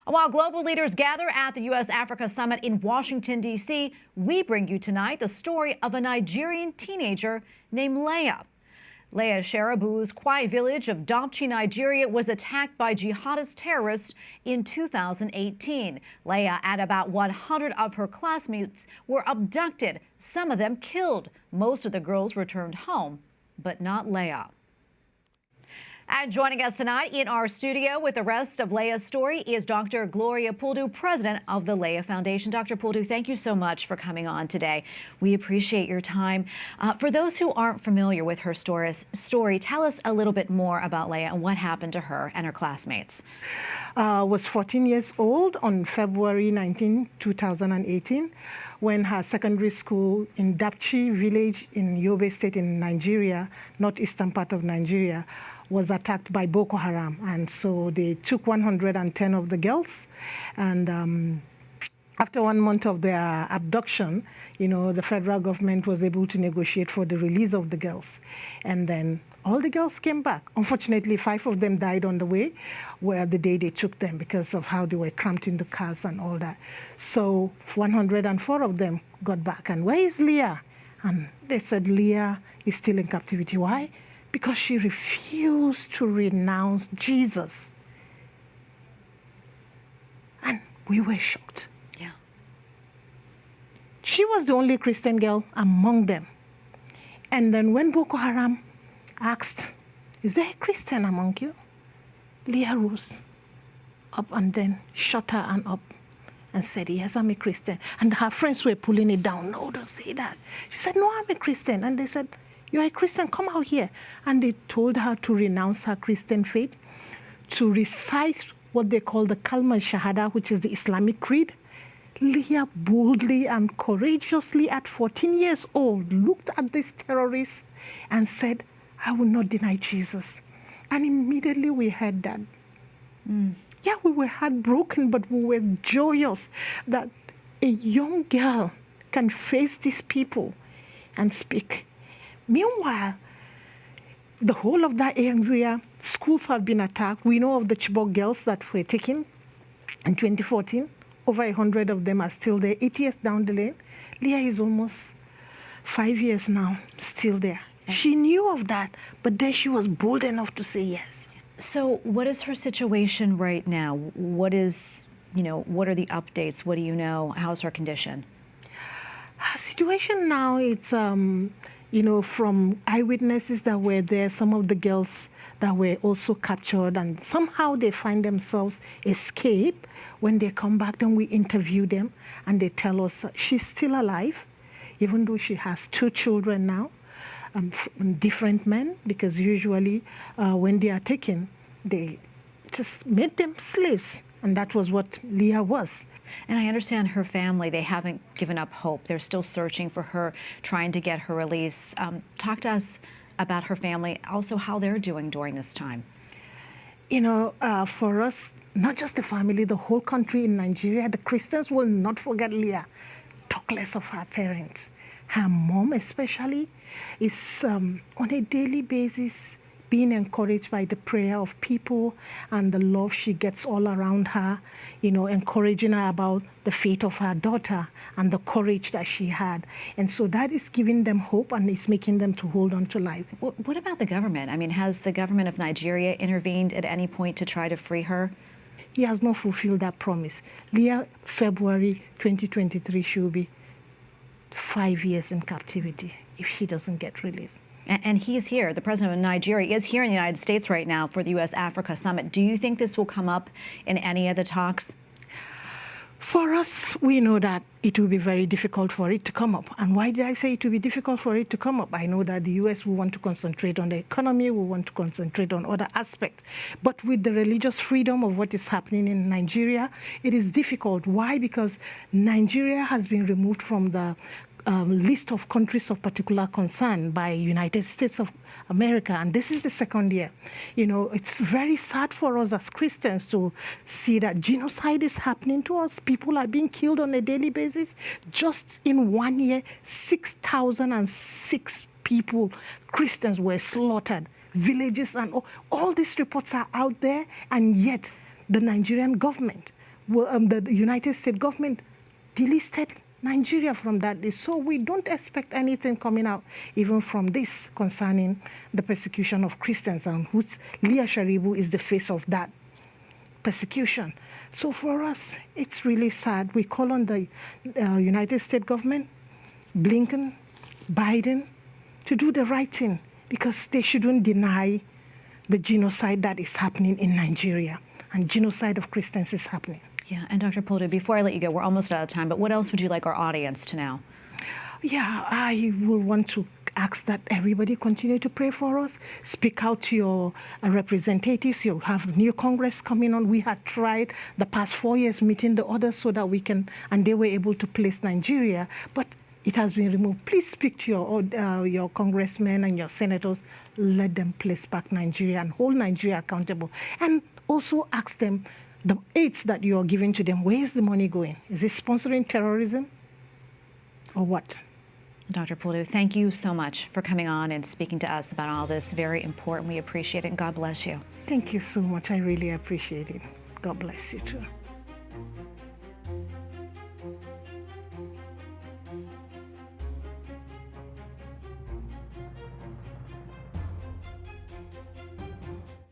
While global leaders gather at the U.S.-Africa Summit in Washington, D.C., we bring you tonight the story of a Nigerian teenager named Leah. Leah Sharibu's quiet village of Dapchi, Nigeria, was attacked by jihadist terrorists in 2018. Leah and about 100 of her classmates were abducted, some of them killed. Most of the girls returned home, but not Leah. And joining us tonight in our studio with the rest of Leah's story is Dr. Gloria Puldu, president of the Leah Foundation. Dr. Puldu, thank you so much for coming on today. We appreciate your time. For those who aren't familiar with her story, tell us a little bit more about Leah and what happened to her and her classmates. Was 14 years old on February 19, 2018, when her secondary school in Dapchi village in Yobe State in Nigeria, northeastern part of Nigeria, was attacked by Boko Haram. And so they took 110 of the girls. And after 1 month of their abduction, the federal government was able to negotiate for the release of the girls. And then all the girls came back. Unfortunately, 5 of them died on the way, the day they took them, because of how they were cramped in the cars and all that. So 104 of them got back. And where is Leah? And they said Leah is still in captivity. Why? Because she refused to renounce Jesus. And we were shocked. Yeah. She was the only Christian girl among them. And then when Boko Haram asked, is there a Christian among you? Leah rose up and then shut her hand up and said, yes, I'm a Christian. And her friends were pulling it down. No, don't say that. She said, no, I'm a Christian. And they said, you're a Christian, come out here. And they told her to renounce her Christian faith, to recite what they call the Kalma Shahada, which is the Islamic creed. Leah boldly and courageously at 14 years old looked at these terrorists and said, I will not deny Jesus. And immediately we heard that. Yeah, we were heartbroken, but we were joyous that a young girl can face these people and speak. Meanwhile, the whole of that area, schools have been attacked. We know of the Chibok girls that were taken in 2014. Over 100 of them are still there, 8 years down the lane. Leah is almost 5 years now, still there. She knew of that, but then she was bold enough to say yes. So what is her situation right now? What are the updates? What do you know? How's her condition? Her situation now, it's, from eyewitnesses that were there, some of the girls that were also captured, and somehow they find themselves escape. When they come back, then we interview them, and they tell us she's still alive, even though she has 2 children now, different men, because usually when they are taken, they just made them slaves. And that was what Leah was. And I understand her family, they haven't given up hope. They're still searching for her, trying to get her release. Talk to us about her family, also how they're doing during this time. For us, not just the family, the whole country in Nigeria, the Christians will not forget Leah. Talk less of her parents. Her mom especially is on a daily basis being encouraged by the prayer of people and the love she gets all around her, encouraging her about the fate of her daughter and the courage that she had. And so that is giving them hope, and it's making them to hold on to life. What about the government? I mean, has the government of Nigeria intervened at any point to try to free her? He has not fulfilled that promise. Leah, February 2023, she will be 5 years in captivity if she doesn't get released. And he's here. The president of Nigeria is here in the United States right now for the U.S.-Africa Summit. Do you think this will come up in any of the talks? For us, we know that it will be very difficult for it to come up. And why did I say it will be difficult for it to come up? I know that the U.S. will want to concentrate on the economy, will want to concentrate on other aspects. But with the religious freedom of what is happening in Nigeria, it is difficult. Why? Because Nigeria has been removed from the list of countries of particular concern by United States of America, and this is the second year. It's very sad for us as Christians to see that genocide is happening to us. People are being killed on a daily basis. Just in 1 year, 6,006 people, Christians, were slaughtered. Villages and all these reports are out there, and yet the Nigerian government the United States government delisted Nigeria from that list. So we don't expect anything coming out even from this concerning the persecution of Christians, and Leah Sharibu is the face of that persecution. So for us, it's really sad. We call on the United States government, Blinken, Biden, to do the right thing, because they shouldn't deny the genocide that is happening in Nigeria, and genocide of Christians is happening. Yeah, and Dr. Puldu, before I let you go, we're almost out of time, but what else would you like our audience to know? Yeah, I will want to ask that everybody continue to pray for us. Speak out to your representatives. You have new Congress coming on. We had tried the past 4 years meeting the others so that we can, and they were able to place Nigeria, but it has been removed. Please speak to your congressmen and your senators. Let them place back Nigeria and hold Nigeria accountable. And also ask them, the aids that you are giving to them, where is the money going? Is it sponsoring terrorism or what? Dr. Puldu, thank you so much for coming on and speaking to us about all this. Very important. We appreciate it, and God bless you. Thank you so much. I really appreciate it. God bless you too.